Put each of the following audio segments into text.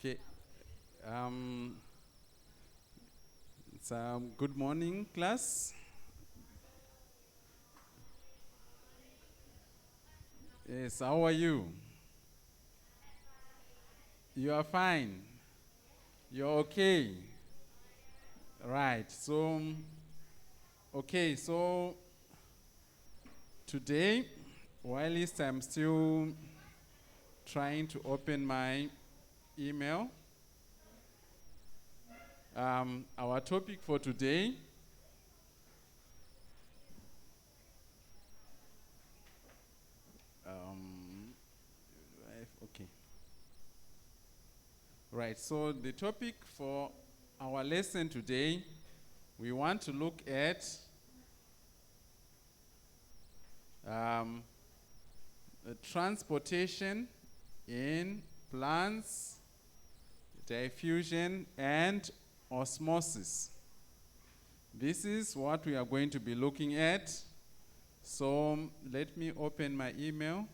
Okay. Good morning, class. Yes, how are you? You are fine. You're okay. Right. So today, while I'm still trying to open my email, our topic for today okay. Right. So the topic for our lesson today, we want to look at the transportation in plants, diffusion, and osmosis. This is what we are going to be looking at. So let me open my email.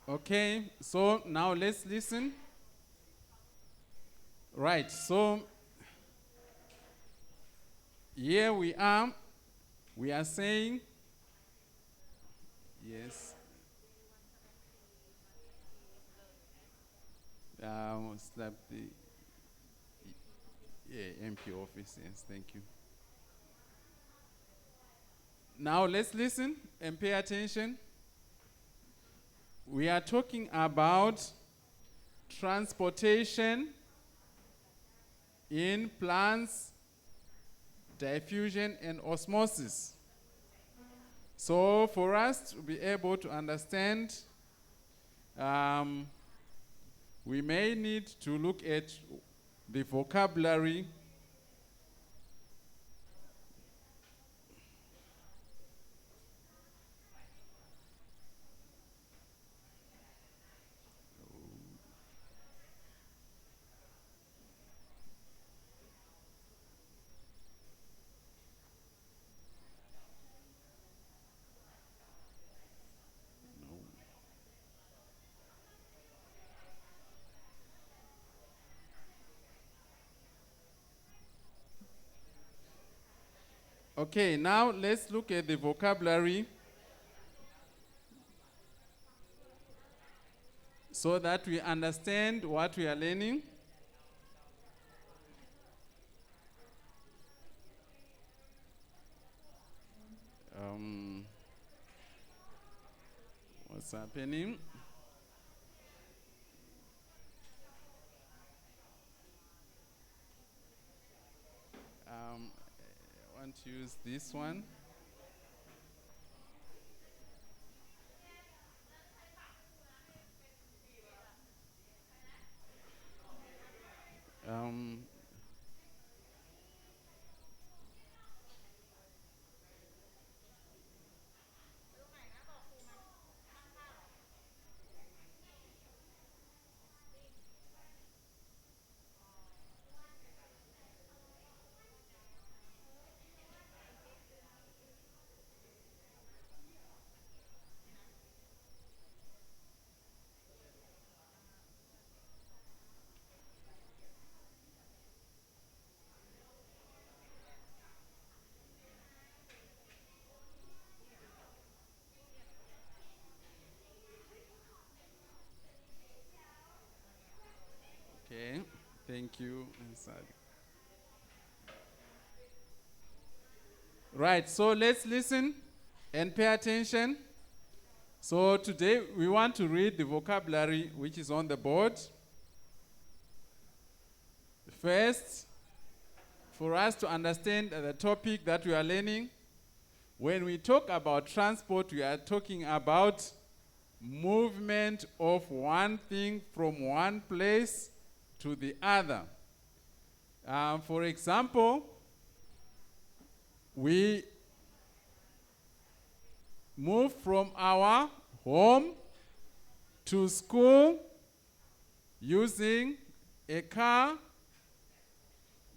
Okay, so now let's listen. Right, so here we are. We are saying, yes, slap the MP office, yes, thank you. Now let's listen and pay attention. We are talking about transportation in plants, diffusion, and osmosis. So for us to be able to understand, we may need to look at the vocabulary. Okay, now let's look at the vocabulary so that we understand what we are learning. What's happening? I want to use this one. Um, Thank you. Right, so let's listen and pay attention. So today we want to read the vocabulary which is on the board. First, for us to understand the topic that we are learning, when we talk about transport, we are talking about movement of one thing from one place to the other. For example, we move from our home to school using a car,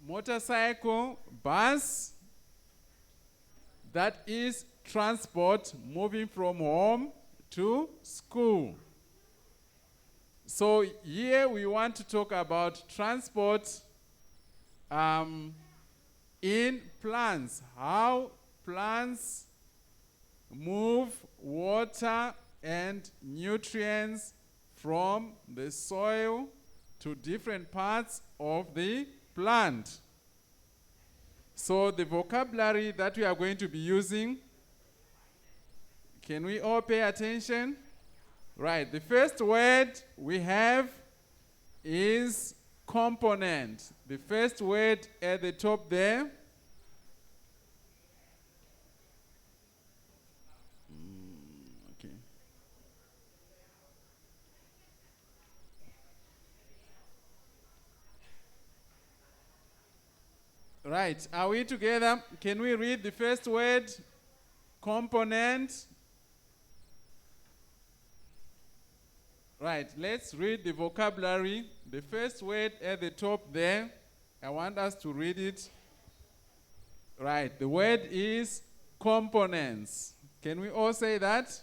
motorcycle, bus. That is transport, moving from home to school. So here we want to talk about transport in plants, how plants move water and nutrients from the soil to different parts of the plant. So the vocabulary that we are going to be using, can we all pay attention? Right, the first word we have is component. The first word at the top there. Okay. Right, are we together? Can we read the first word? Component. Right, let's read the vocabulary. The first word at the top there, I want us to read it. Right, the word is components. Can we all say that?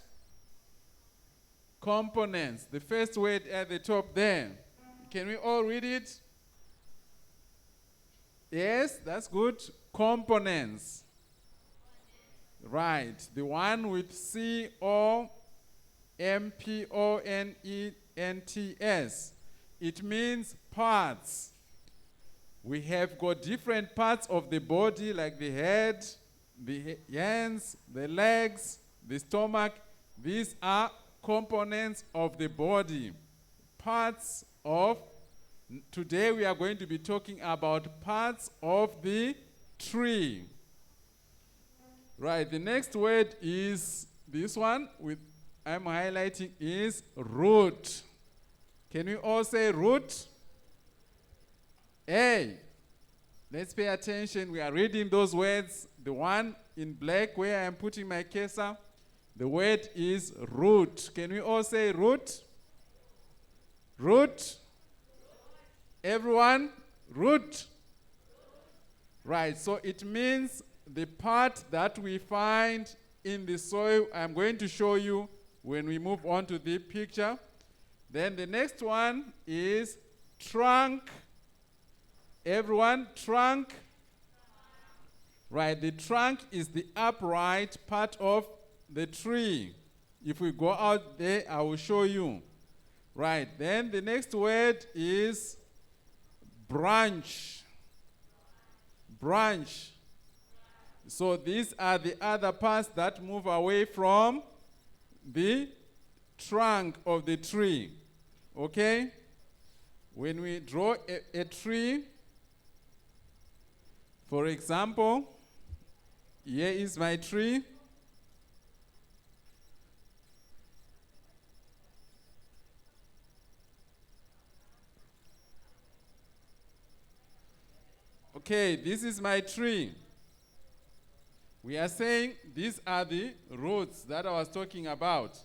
Components, the first word at the top there. Can we all read it? Yes, that's good. Components. Right, the one with components. It means parts. We have got different parts of the body like the head, the hands, the legs, the stomach. These are components of the body. Parts of, today we are going to be talking about parts of the tree. Right, the next word is this one with I'm highlighting is root. Can we all say root? Hey, let's pay attention. We are reading those words. The one in black where I am putting my cursor, the word is root. Can we all say root? Root? Everyone? Root? Right, so it means the part that we find in the soil. I'm going to show you when we move on to the picture. Then the next one is trunk. Everyone, trunk. Right, the trunk is the upright part of the tree. If we go out there, I will show you. Right, then the next word is branch. Branch. So these are the other parts that move away from the trunk of the tree. Okay? When we draw a tree, for example, here is my tree. Okay, this is my tree. We are saying these are the roots that I was talking about.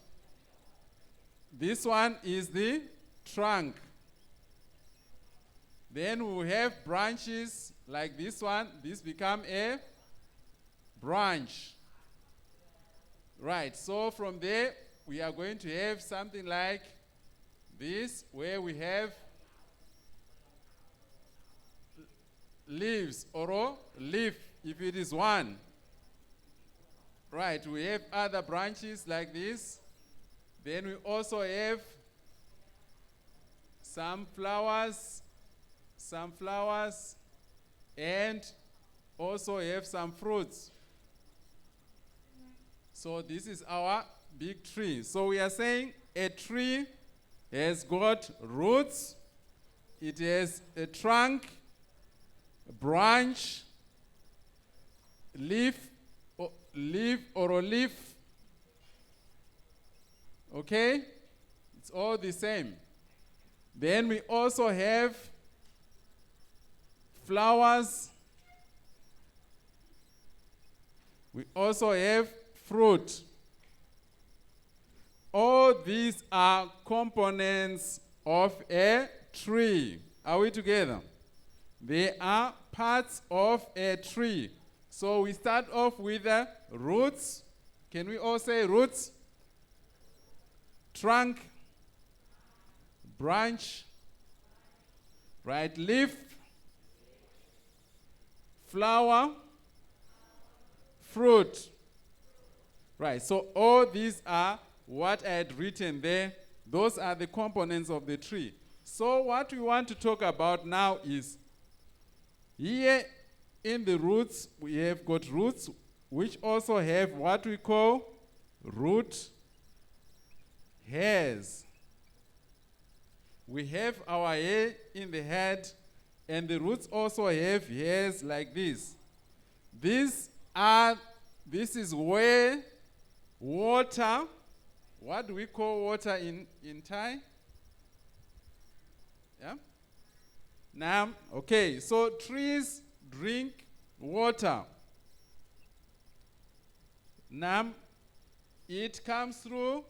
This one is the trunk. Then we have branches like this one. This become a branch. Right, so from there we are going to have something like this where we have leaves or a leaf if it is one. Right, we have other branches like this. Then we also have some flowers, some flowers, and also have some fruits. So this is our big tree. So we are saying a tree has got roots, it has a trunk, a branch, leaf or a leaf. Okay? It's all the same. Then we also have flowers. We also have fruit. All these are components of a tree. Are we together? They are parts of a tree. So we start off with the roots. Can we all say roots? Trunk, branch, right, leaf, flower, fruit. Right, so all these are what I had written there. Those are the components of the tree. So what we want to talk about now is, here in the roots, we have got roots which also have what we call root hairs. We have our hair in the head, and the roots also have hairs like this. This is where water, what do we call water in Thai? Yeah? Now, okay, so trees drink water. Now, it comes through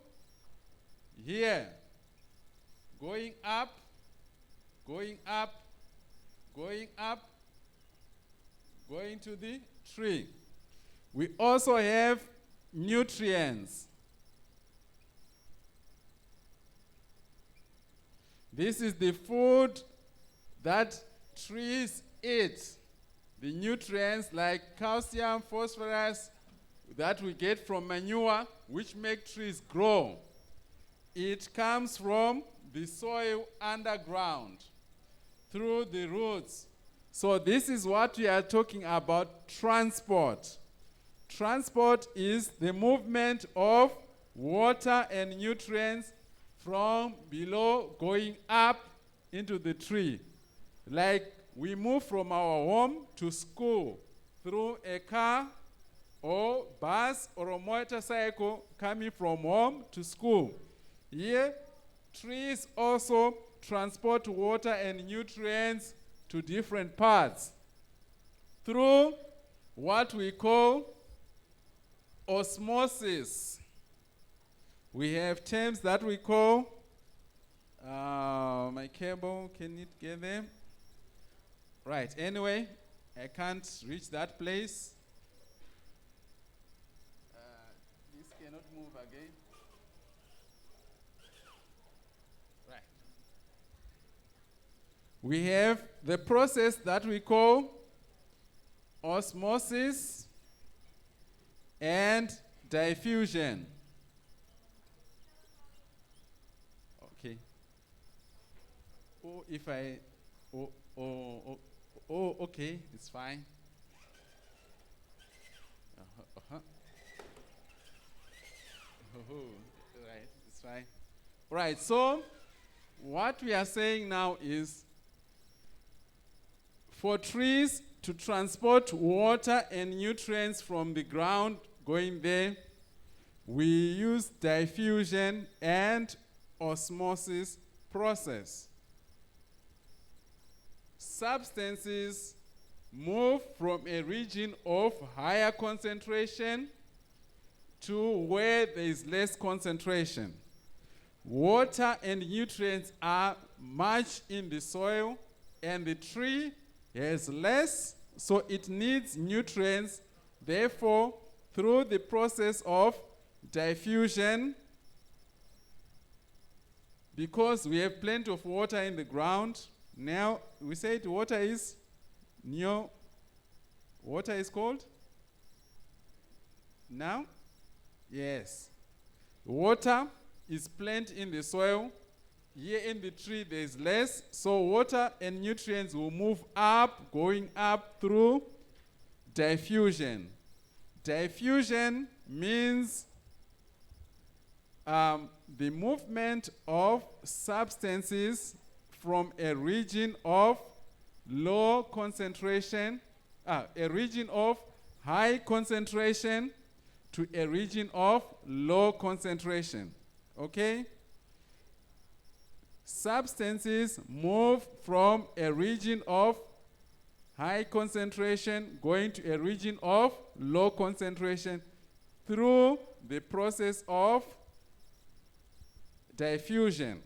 here, going up, going up, going up, going to the tree. We also have nutrients. This is the food that trees eat. The nutrients like calcium, phosphorus that we get from manure, which make trees grow. It comes from the soil underground through the roots. So this is what we are talking about, transport. Transport is the movement of water and nutrients from below going up into the tree. Like we move from our home to school through a car or bus or a motorcycle coming from home to school. Here, trees also transport water and nutrients to different parts through what we call osmosis. We have terms that we call, my cable, can it get there? Right, anyway, I can't reach that place. This cannot move again. Right. We have the process that we call osmosis and diffusion. Okay. Oh, if I, okay, it's fine. Right, it's fine. Right, so what we are saying now is, for trees to transport water and nutrients from the ground going there, we use diffusion and osmosis process. Substances move from a region of higher concentration to where there is less concentration. Water and nutrients are much in the soil, and the tree has less, so it needs nutrients. Therefore, through the process of diffusion, because we have plenty of water in the ground, now we said water is water is called? Now? Yes. Water is plenty in the soil, Here in the tree there is less, so water and nutrients will move up, going up through diffusion. Diffusion means the movement of substances from a region of low concentration, a region of high concentration to a region of low concentration. Okay? Substances move from a region of high concentration going to a region of low concentration through the process of diffusion.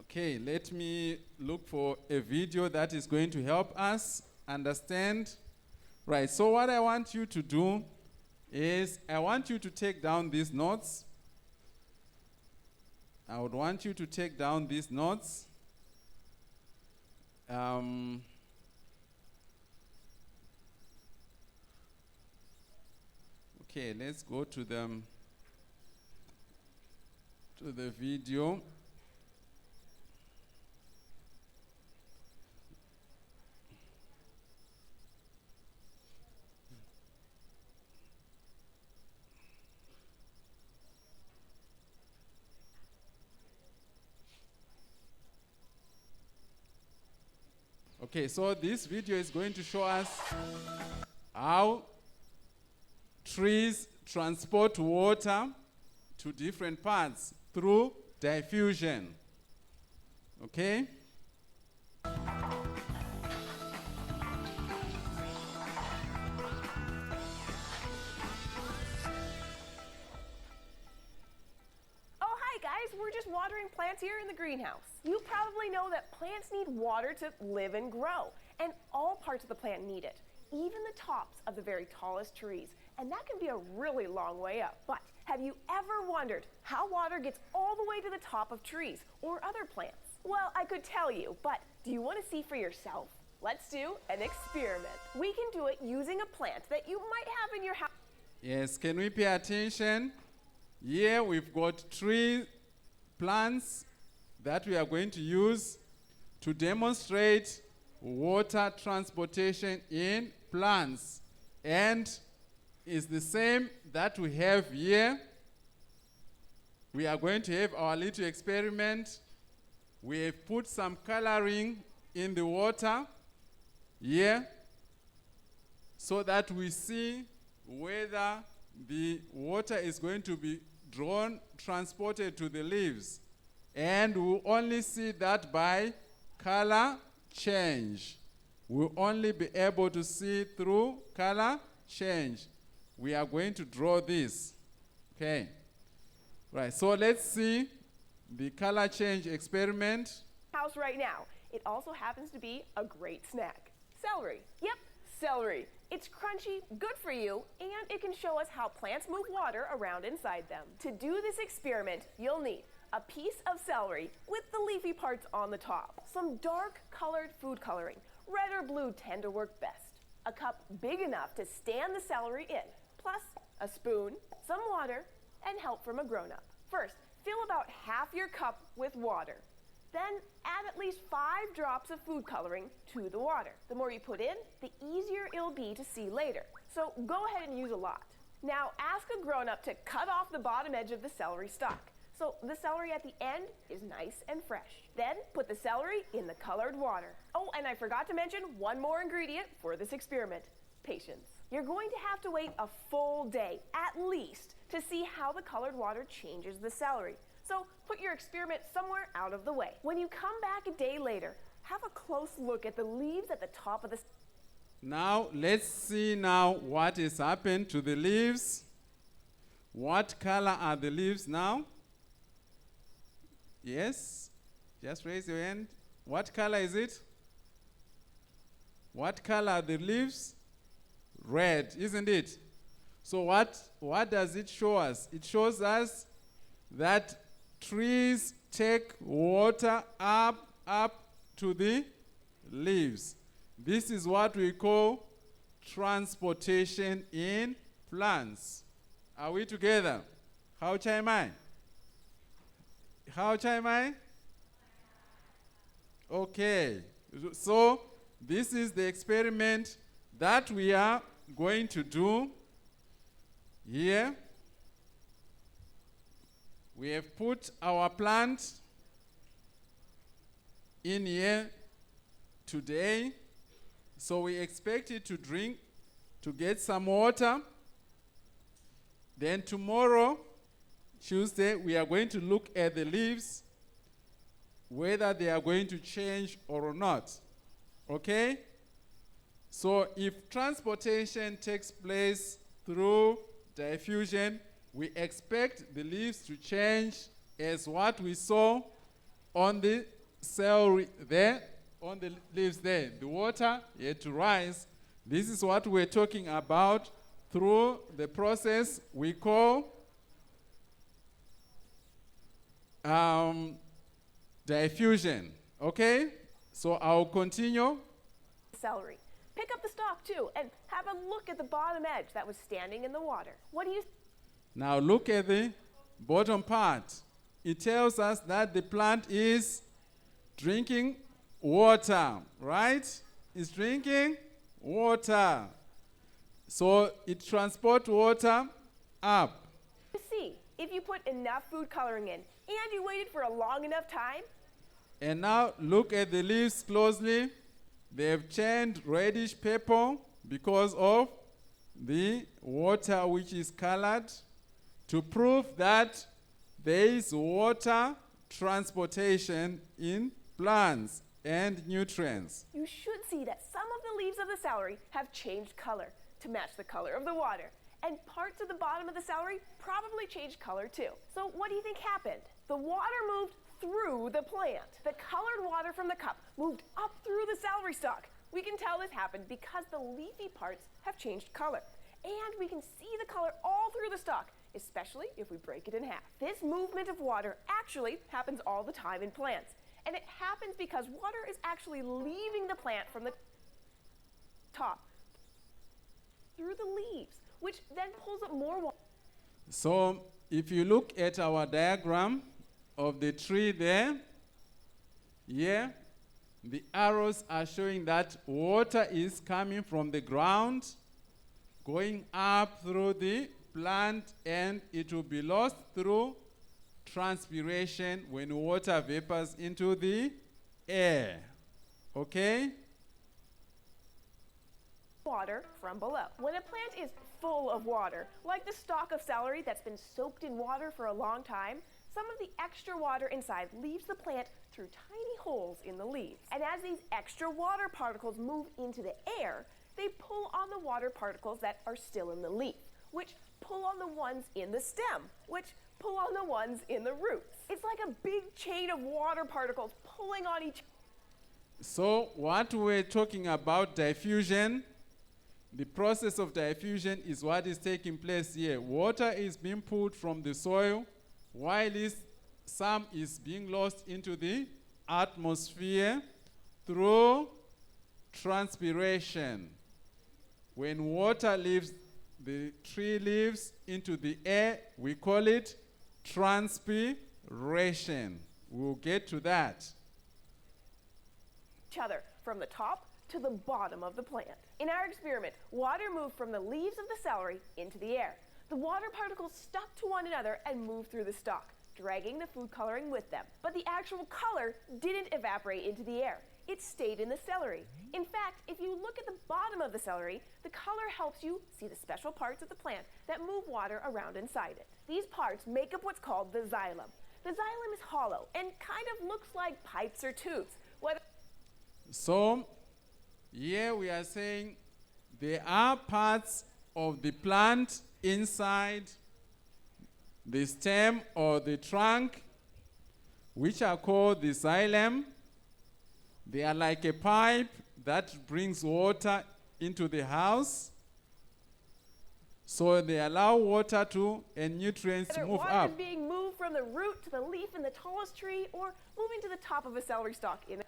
Okay, let me look for a video that is going to help us understand. Right, so what I want you to do is I want you to take down these notes. I would want you to take down these notes. Okay, let's go to the video. Okay, so this video is going to show us how trees transport water to different parts through diffusion. Okay? We're just watering plants here in the greenhouse. You probably know that plants need water to live and grow, and all parts of the plant need it, even the tops of the very tallest trees, and that can be a really long way up. But have you ever wondered how water gets all the way to the top of trees or other plants? Well, I could tell you, but do you want to see for yourself? Let's do an experiment. We can do it using a plant that you might have in your house. Yes, can we pay attention? Here we've got plants that we are going to use to demonstrate water transportation in plants. And it's the same that we have here. We are going to have our little experiment. We have put some coloring in the water here so that we see whether the water is going to be transported to the leaves, and we'll only see that by color change. We'll only be able to see through color change. We are going to draw this. Okay. Right, so let's see the color change experiment. House right now. It also happens to be a great snack. Celery. Yep, celery. It's crunchy, good for you, and it can show us how plants move water around inside them. To do this experiment, you'll need a piece of celery with the leafy parts on the top, some dark colored food coloring, red or blue tend to work best, a cup big enough to stand the celery in, plus a spoon, some water, and help from a grown-up. First, fill about half your cup with water. Then add at least 5 drops of food coloring to the water. The more you put in, the easier it'll be to see later. So go ahead and use a lot. Now ask a grown-up to cut off the bottom edge of the celery stalk, so the celery at the end is nice and fresh. Then put the celery in the colored water. Oh, and I forgot to mention one more ingredient for this experiment: patience. You're going to have to wait a full day, at least, to see how the colored water changes the celery. So put your experiment somewhere out of the way. When you come back a day later, have a close look at the leaves at the top of the... Now, let's see now what has happened to the leaves. What color are the leaves now? Yes? Just raise your hand. What color is it? What color are the leaves? Red, isn't it? So what does it show us? It shows us that trees take water up to the leaves. This is what we call transportation in plants. Are we together? How chime I? เข้าใจไหม Okay, so this is the experiment that we are going to do here. We have put our plant in here today, so we expect it to drink, to get some water. Then tomorrow, Tuesday, we are going to look at the leaves, whether they are going to change or not. Okay? So if transportation takes place through diffusion, we expect the leaves to change as what we saw on the celery there, on the leaves there. The water had to rise. This is what we're talking about through the process we call diffusion. Okay? So I'll continue. Celery. Pick up the stalk too and have a look at the bottom edge that was standing in the water. What do you Now look at the bottom part. It tells us that the plant is drinking water, right? It's drinking water. So it transports water up. see if you put enough food coloring in and you waited for a long enough time? And now look at the leaves closely. They have turned reddish purple because of the water which is colored, to prove that there is water transportation in plants and nutrients. You should see that some of the leaves of the celery have changed color to match the color of the water. And parts of the bottom of the celery probably changed color too. So what do you think happened? The water moved through the plant. The colored water from the cup moved up through the celery stalk. We can tell this happened because the leafy parts have changed color. And we can see the color all through the stalk, especially if we break it in half. This movement of water actually happens all the time in plants. And it happens because water is actually leaving the plant from the top through the leaves, which then pulls up more water. So if you look at our diagram of the tree there, here, the arrows are showing that water is coming from the ground, going up through the plant, and it will be lost through transpiration when water vapors into the air. Okay? Water from below. When a plant is full of water, like the stalk of celery that's been soaked in water for a long time, some of the extra water inside leaves the plant through tiny holes in the leaves. And as these extra water particles move into the air, they pull on the water particles that are still in the leaf, which pull on the ones in the stem, which pull on the ones in the roots. It's like a big chain of water particles pulling on each. So what we're talking about, diffusion, the process of diffusion is what is taking place here. Water is being pulled from the soil, while some is being lost into the atmosphere through transpiration. When water leaves the tree leaves into the air, we call it transpiration. We'll get to that. Each other from the top to the bottom of the plant. In our experiment, water moved from the leaves of the celery into the air. The water particles stuck to one another and moved through the stalk, dragging the food coloring with them. But the actual color didn't evaporate into the air. It stayed in the celery. In fact, if you look at the bottom of the celery, the color helps you see the special parts of the plant that move water around inside it. These parts make up what's called the xylem. The xylem is hollow and kind of looks like pipes or tubes. So, here we are saying there are parts of the plant inside the stem or the trunk, which are called the xylem. They are like a pipe that brings water into the house. So they allow water and nutrients to move water up. is being moved from the root to the leaf in the tallest tree, or moving to the top of a celery stalk in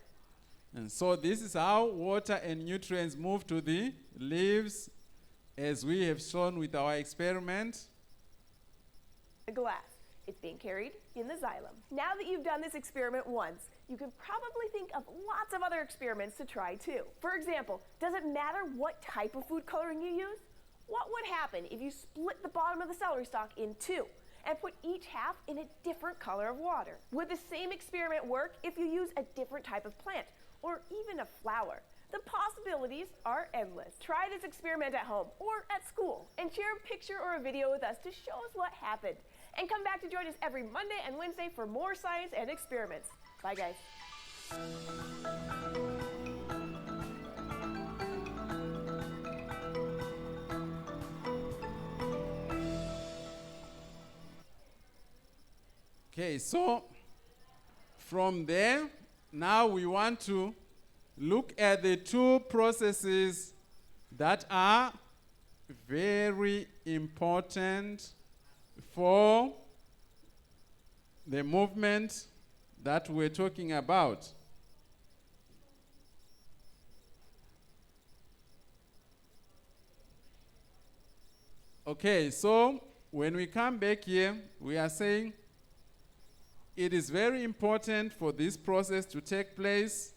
And so this is how water and nutrients move to the leaves, as we have shown with our experiment. a glass. It's being carried in the xylem. Now that you've done this experiment once, you can probably think of lots of other experiments to try too. For example, does it matter what type of food coloring you use? What would happen if you split the bottom of the celery stalk in two and put each half in a different color of water? Would the same experiment work if you use a different type of plant or even a flower? The possibilities are endless. Try this experiment at home or at school and share a picture or a video with us to show us what happened. And come back to join us every Monday and Wednesday for more science and experiments. Bye, guys. Okay, so from there, now we want to look at the two processes that are very important for the movement that we're talking about. Okay, so when we come back here, we are saying it is very important for this process to take place.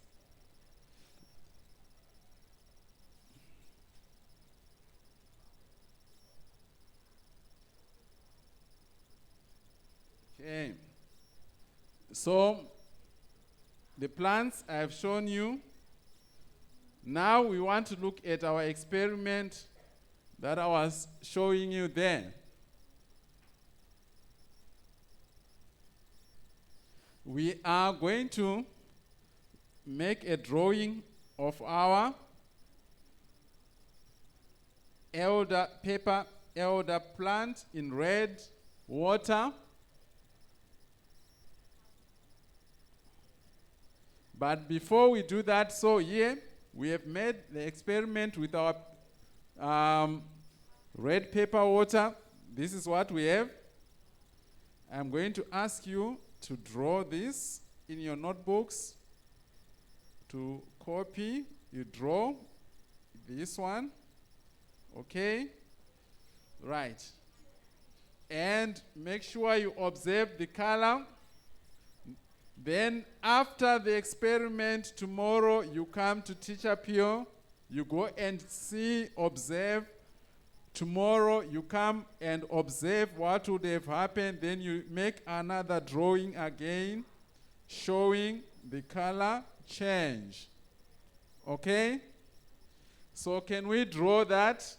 Okay. So the plants I have shown you. Now we want to look at our experiment that I was showing you there. We are going to make a drawing of our elder plant in red water. But before we do that, so here we have made the experiment with our red pepper water. This is what we have. I'm going to ask you to draw this in your notebooks. To copy, you draw this one. Okay? Right. And make sure you observe the color. Then after the experiment tomorrow, you come to Teacher Pio. You go and see, observe. Tomorrow you come and observe what would have happened. Then you make another drawing again, showing the color change. Okay? So can we draw that?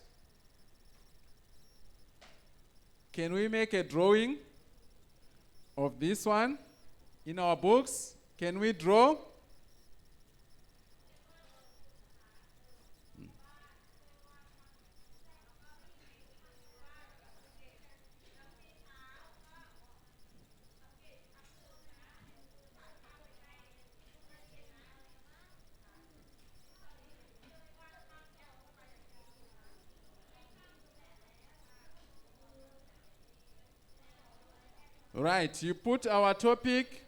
Can we make a drawing of this one in our books? Can we draw? Right, you put our topic,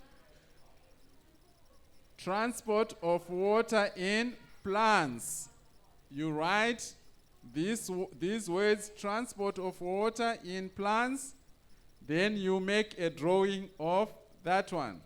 transport of water in plants. You write these words, transport of water in plants, then you make a drawing of that one.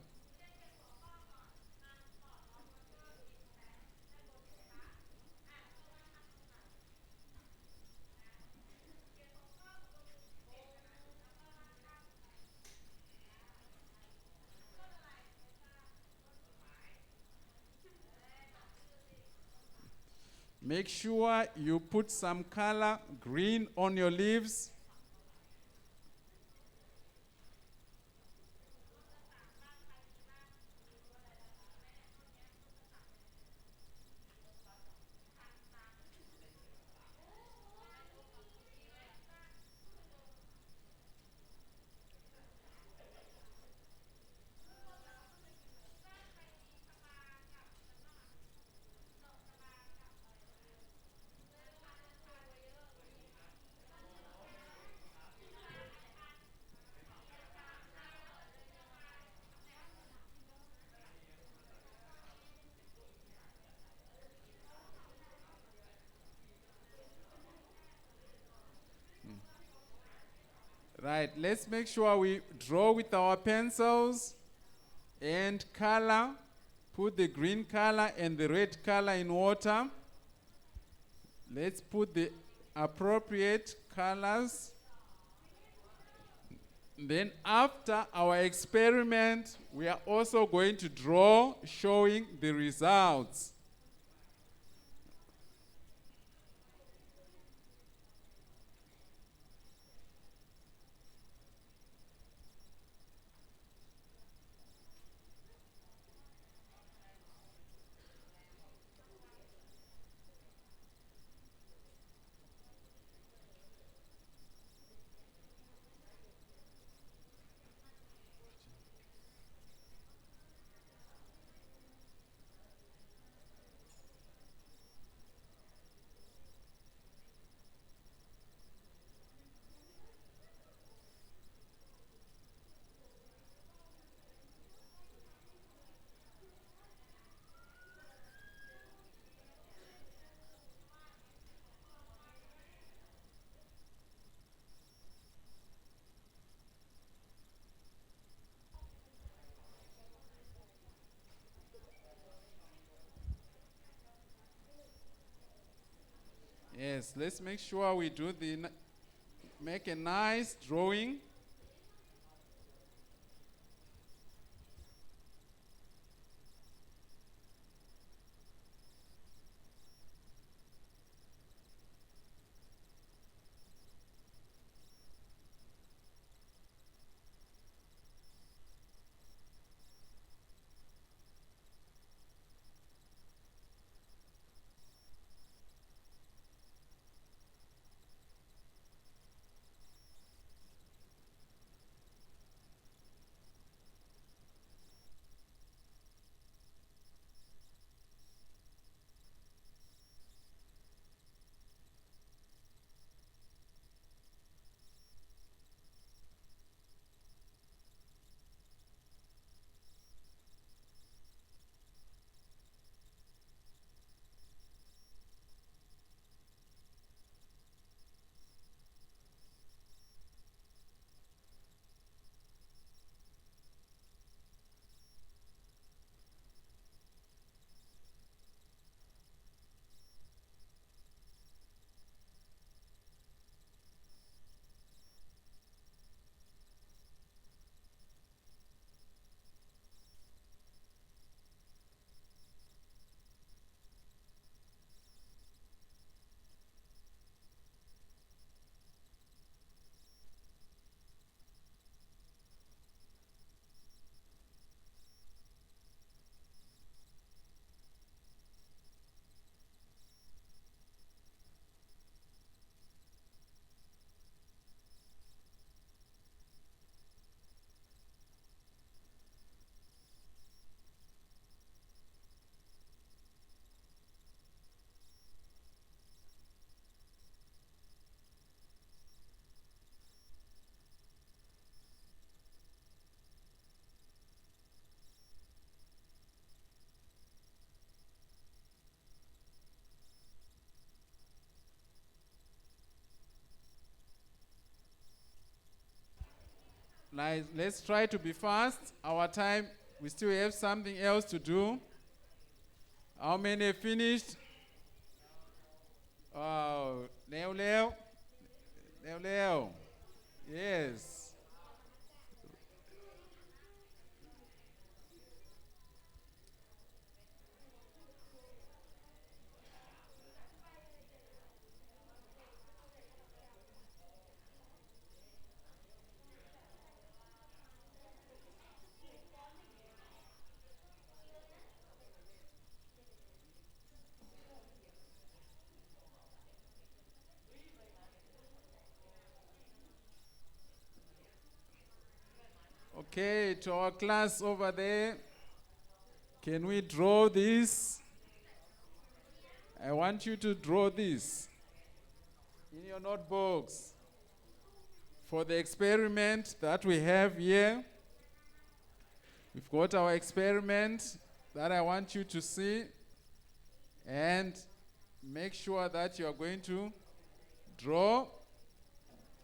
Make sure you put some color, green, on your leaves. Right, let's make sure we draw with our pencils and color. Put the green color and the red color in water. Let's put the appropriate colors. Then after our experiment, we are also going to draw showing the results. Yes, let's make sure we do make a nice drawing. Let's try to be fast. Our time, we still have something else to do. How many have finished? Oh, Leo. Yes. Okay, to our class over there, can we draw this? I want you to draw this in your notebooks for the experiment that we have here. We've got our experiment that I want you to see, and make sure that you are going to draw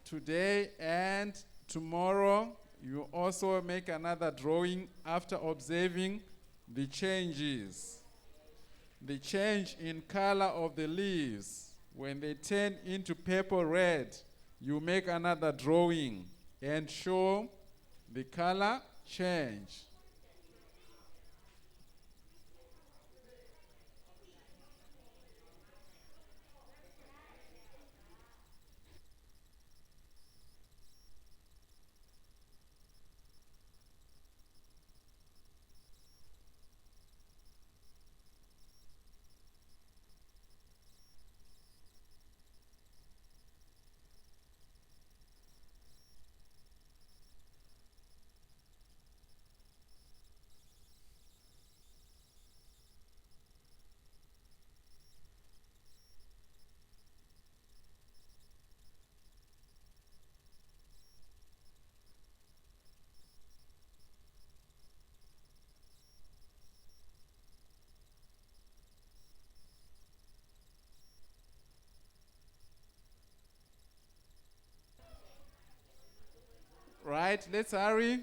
today and tomorrow, you also make another drawing after observing the changes. The change in color of the leaves. When they turn into purple red, you make another drawing and show the color change. Right, let's hurry.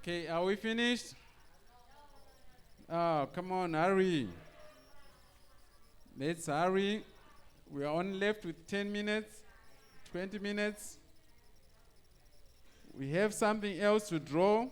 Okay, are we finished? Oh, come on, hurry. Let's hurry. We are only left with 10 minutes, 20 minutes. We have something else to draw.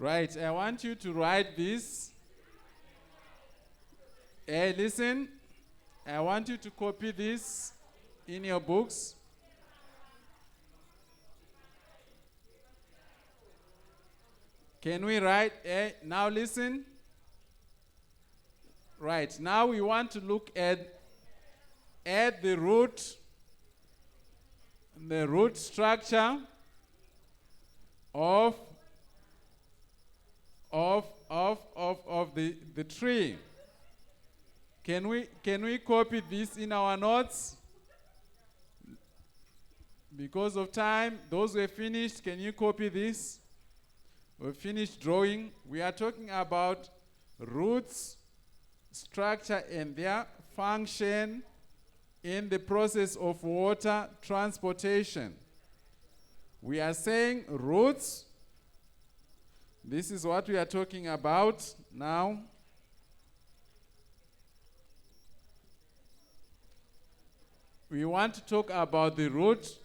Right, I want you to write this. Hey, listen. I want you to copy this in your books. Can we write? Now listen. Right, now we want to look at the root structure of the tree. Can we copy this in our notes? Because of time, those who have finished, can you copy this? We've finished drawing. We are talking about roots, structure, and their function in the process of water transportation. We are saying roots. This is what we are talking about now. We want to talk about the root.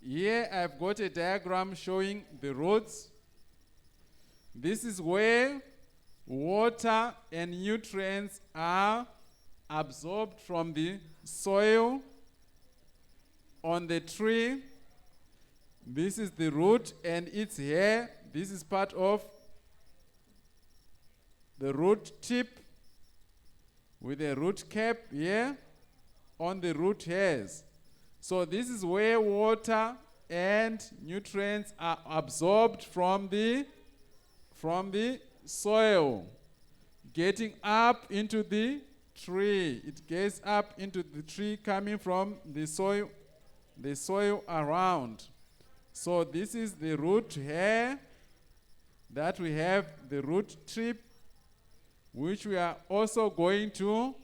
Here I've got a diagram showing the roots. This is where water and nutrients are absorbed from the soil on the tree. This is the root and its hair. This is part of the root tip with a root cap here on the root hairs. So this is where water and nutrients are absorbed from the soil, getting up into the tree. It gets up into the tree coming from the soil around. So this is the root hair that we have, the root tip, which we are also going to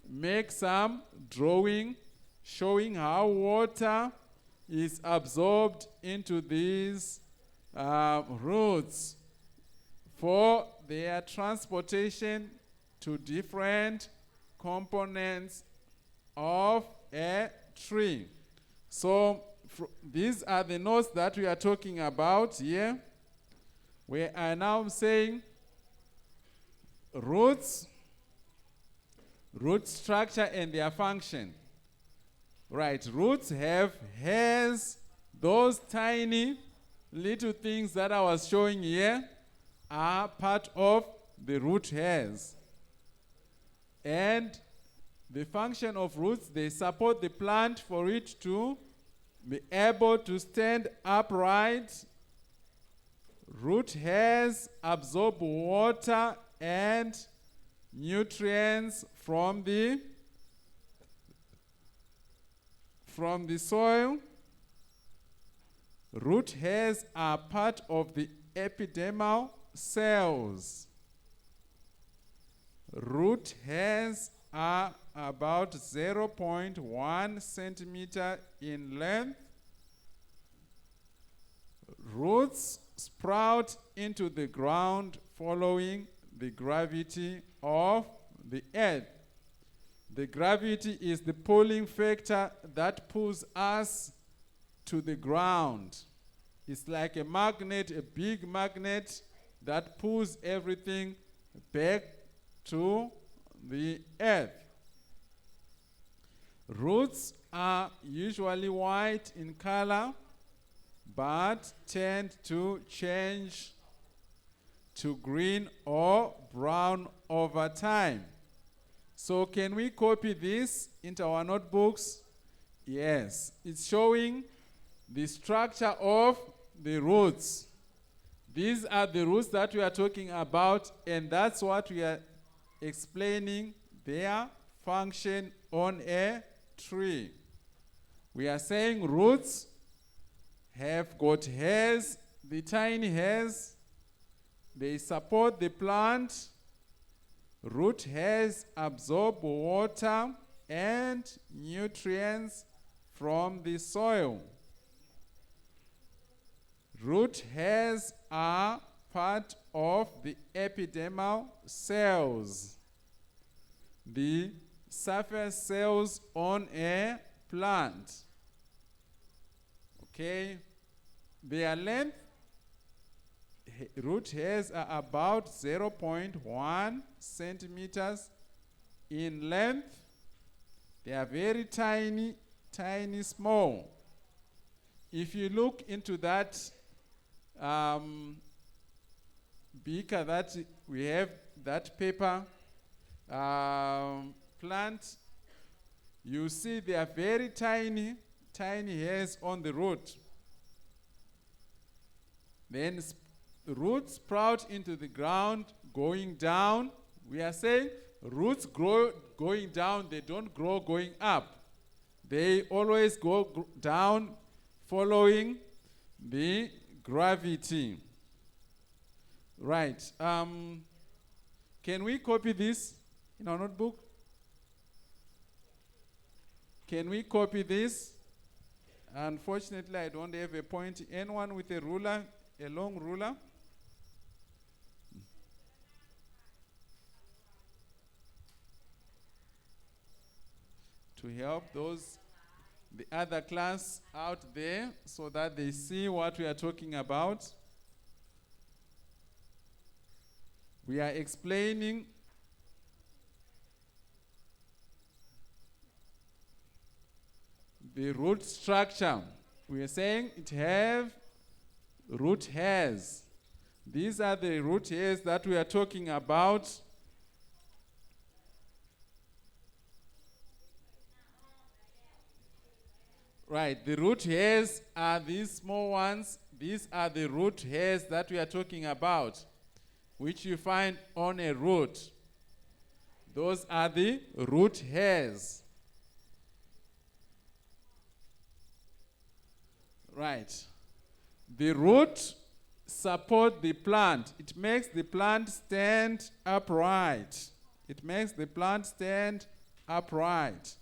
make some drawing showing how water is absorbed into these roots for their transportation to different components of a tree. So these are the notes that we are talking about here. We are now saying roots, root structure and their function. Right, roots have hairs. Those tiny little things that I was showing here are part of the root hairs. And the function of roots, they support the plant for it to be able to stand upright. Root hairs absorb water and nutrients from the soil. Root hairs are part of the epidermal cells. Root hairs are about 0.1 centimeter in length. Roots sprout into the ground following the gravity of the earth. The gravity is the pulling factor that pulls us to the ground. It's like a magnet, a big magnet that pulls everything back to the earth. Roots are usually white in color, but tend to change to green or brown over time. So can we copy this into our notebooks? Yes, it's showing the structure of the roots. These are the roots that we are talking about, and that's what we are explaining their function on a tree. We are saying roots have got hairs, the tiny hairs. They support the plant. Root hairs absorb water and nutrients from the soil. Root hairs are part of the epidermal cells, the surface cells on a plant. Okay, their length root hairs are about 0.1 centimeters in length. They are very tiny, tiny, small. If you look into that beaker that we have, that paper plant, you see they are very tiny, tiny hairs on the root. Then roots sprout into the ground, going down. We are saying roots grow going down, they don't grow going up. They always go down following the gravity. Right. Can we copy this in our notebook? Can we copy this? Unfortunately, I don't have a point. Anyone with a ruler, a long ruler? To help the other class out there so that they see what we are talking about. We are explaining the root structure. We are saying it have root hairs. These are the root hairs that we are talking about. Right, the root hairs are these small ones. These are the root hairs that we are talking about, which you find on a root. Those are the root hairs. Right. The root supports the plant. It makes the plant stand upright. It makes the plant stand upright.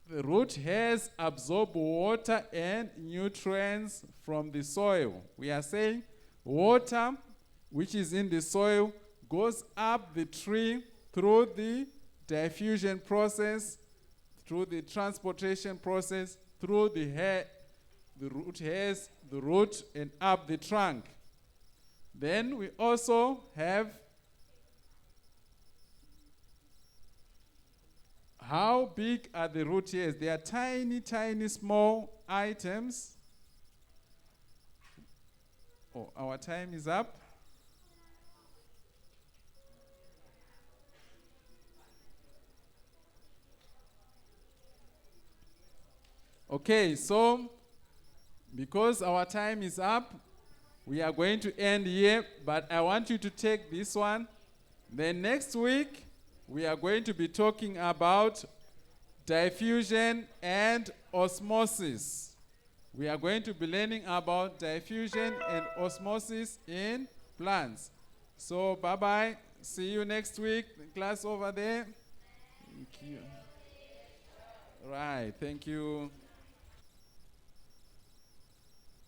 The root hairs absorb water and nutrients from the soil. We are saying water, which is in the soil, goes up the tree through the diffusion process, through the transportation process, through the hair, the root hairs, the root, and up the trunk. Then we also have how big are the root hairs? They are tiny, tiny, small items. Oh, our time is up. Okay, so because our time is up, we are going to end here, but I want you to take this one. Then next week, we are going to be talking about diffusion and osmosis. We are going to be learning about diffusion and osmosis in plants. So, bye-bye. See you next week. The class over there. Thank you. Right, thank you.